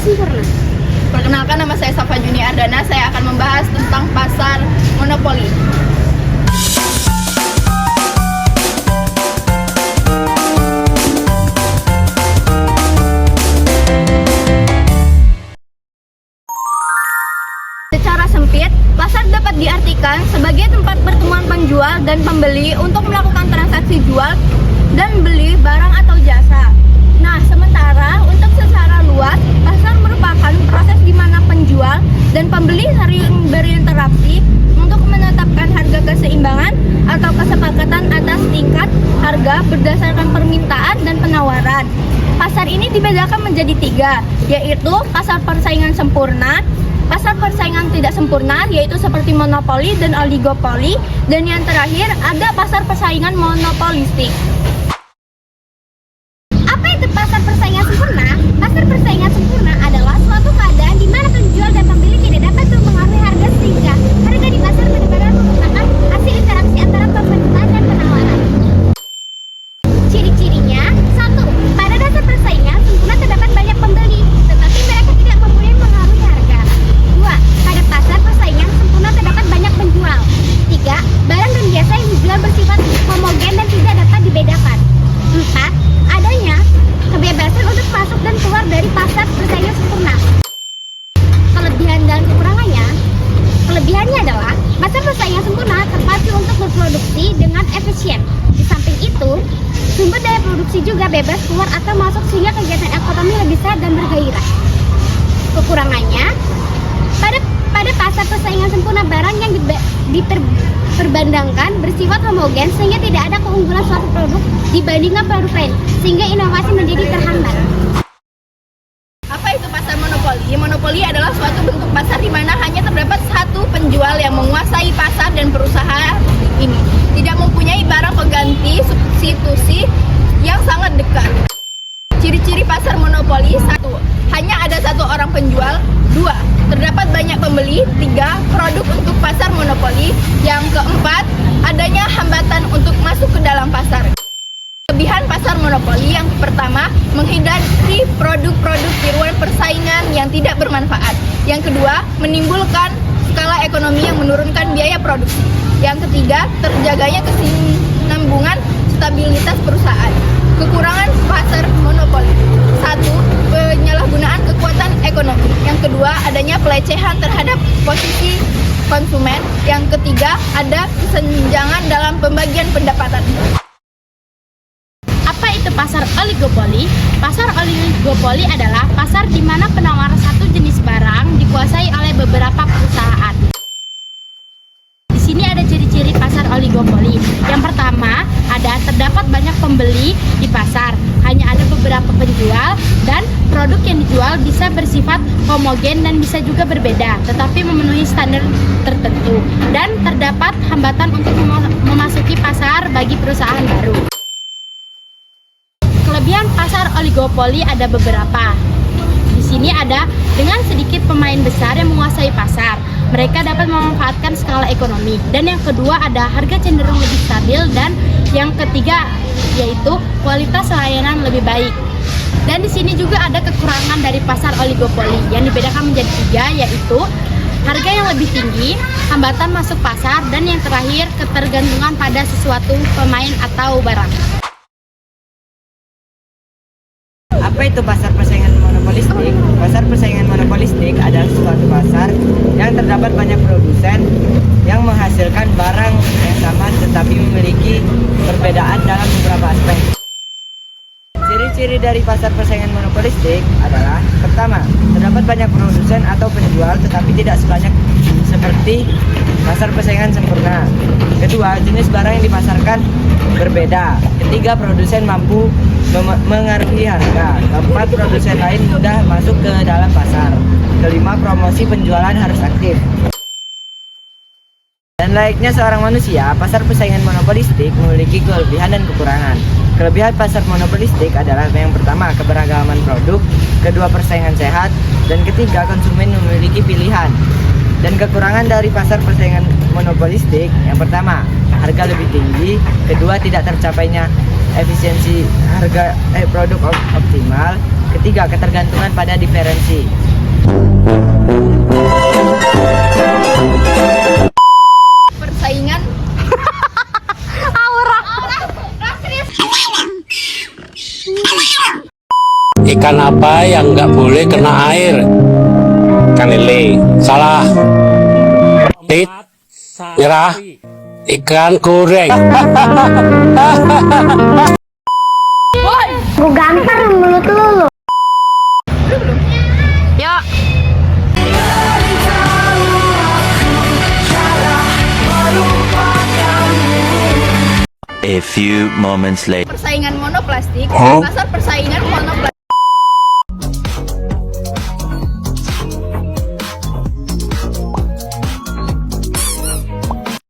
sempurna. Perkenalkan, nama saya Safa Juni Ardana. Saya akan membahas tentang pasar monopoli. Secara sempit, pasar dapat diartikan sebagai tempat pertemuan penjual dan pembeli untuk melakukan transaksi jual dan beli barang atau jasa. Nah, sementara untuk secara luas, pasar merupakan proses di mana penjual dan pembeli sering berinteraksi untuk menetapkan harga keseimbangan atau kesepakatan atas tingkat harga berdasarkan permintaan dan penawaran. Pasar ini dibedakan menjadi 3, yaitu pasar persaingan sempurna, pasar persaingan tidak sempurna, yaitu seperti monopoli dan oligopoli, dan yang terakhir ada pasar persaingan monopolistik. Apa itu pasar persaingan sempurna? Pasar persaingan sempurna adalah suatu keadaan di mana penjual dan pembeli tidak dapat mempengaruhi harga sehingga harga di pasar benar-benar merupakan hasil interaksi antara permintaan dan penawaran. Ciri-cirinya: 1. Pada dasar persaingan sempurna terdapat banyak pembeli, tetapi mereka tidak mempunyai pengaruh harga. 2. Pada pasar persaingan sempurna terdapat banyak penjual. 3. Barang dan jasa yang dijual bersifat homogen dan tidak dapat dibedakan. 4. Adanya kebebasan untuk masuk dan keluar dari pasar persaingan sempurna. Kelebihan dan kekurangannya: kelebihannya adalah pasar persaingan sempurna terpacu untuk berproduksi dengan efisien. Di samping itu, sumber daya produksi juga bebas keluar atau masuk sehingga kegiatan ekonomi lebih sehat dan bergairah. Kekurangannya: pada pasar persaingan sempurna barang yang diperbandangkan bersifat homogen sehingga tidak ada keunggulan suatu produk dibandingkan produk lain sehingga inovasi menjadi terhambat. Apa itu pasar monopoli? Monopoli adalah suatu bentuk pasar di mana hanya terdapat satu penjual yang menguasai pasar dan perusahaan ini tidak mempunyai barang pengganti substitusi yang sangat dekat. Ciri-ciri pasar monopoli: 1. Hanya ada satu orang penjual. 2. Terdapat banyak pembeli. 3. Produk untuk pasar monopoli. Yang keempat, adanya hambatan untuk masuk ke dalam pasar. Kelebihan pasar monopoli: yang pertama, menghindari produk-produk tiruan persaingan yang tidak bermanfaat. Yang kedua, menimbulkan skala ekonomi yang menurunkan biaya produksi. Yang ketiga, terjaganya kesinambungan stabilitas perusahaan. Kekurangan pasar monopoli: 1. Penyalahgunaan kekuatan ekonomi. Yang kedua, adanya pelecehan terhadap posisi konsumen. Yang ketiga, ada kesenjangan dalam pembagian pendapatan. Apa itu pasar oligopoli? Pasar oligopoli adalah pasar di mana penawar satu jenis barang dikuasai oleh beberapa perusahaan. Di sini ada ciri-ciri pasar oligopoli. Yang pertama, terdapat banyak pembeli di pasar, hanya ada beberapa penjual, dan produk yang dijual bisa bersifat homogen dan bisa juga berbeda, tetapi memenuhi standar tertentu, dan terdapat hambatan untuk memasuki pasar bagi perusahaan baru. Kelebihan pasar oligopoli ada beberapa. Di sini ada dengan sedikit pemain besar yang menguasai pasar, mereka dapat memanfaatkan skala ekonomi. Dan yang kedua ada harga cenderung lebih stabil, dan yang ketiga yaitu kualitas layanan lebih baik. Dan di sini juga ada kekurangan dari pasar oligopoli yang dibedakan menjadi 3, yaitu harga yang lebih tinggi, hambatan masuk pasar, dan yang terakhir ketergantungan pada sesuatu pemain atau barang. Apa itu pasar persaingan monopolistik? Pasar persaingan monopolistik adalah suatu pasar yang terdapat banyak produsen yang menghasilkan barang yang sama tetapi memiliki perbedaan dalam beberapa aspek. Ciri-ciri dari pasar persaingan monopolistik adalah: pertama, terdapat banyak produsen atau penjual tetapi tidak sebanyak seperti pasar persaingan sempurna. Kedua, jenis barang yang dipasarkan berbeda. Ketiga, produsen mampu mengaruhi harga. Keempat, produsen lain mudah masuk ke dalam pasar. Kelima, promosi penjualan harus aktif. Dan layaknya seorang manusia, pasar persaingan monopolistik memiliki kelebihan dan kekurangan. Kelebihan pasar monopolistik adalah: yang pertama, keberagaman produk. Kedua, persaingan sehat. Dan ketiga, konsumen memiliki pilihan. Dan kekurangan dari pasar persaingan monopolistik: yang pertama, harga lebih tinggi. Kedua, tidak tercapainya efisiensi harga produk optimal. Ketiga, ketergantungan pada diferensi. Persaingan Ikan apa yang nggak boleh kena air? Ikan lele. Salah. Tit. Nyerah. Ikan goreng. Gue gampar mulut lu. Yuk. A few moments later. Persaingan monoplastik, pasar persaingan monoplastik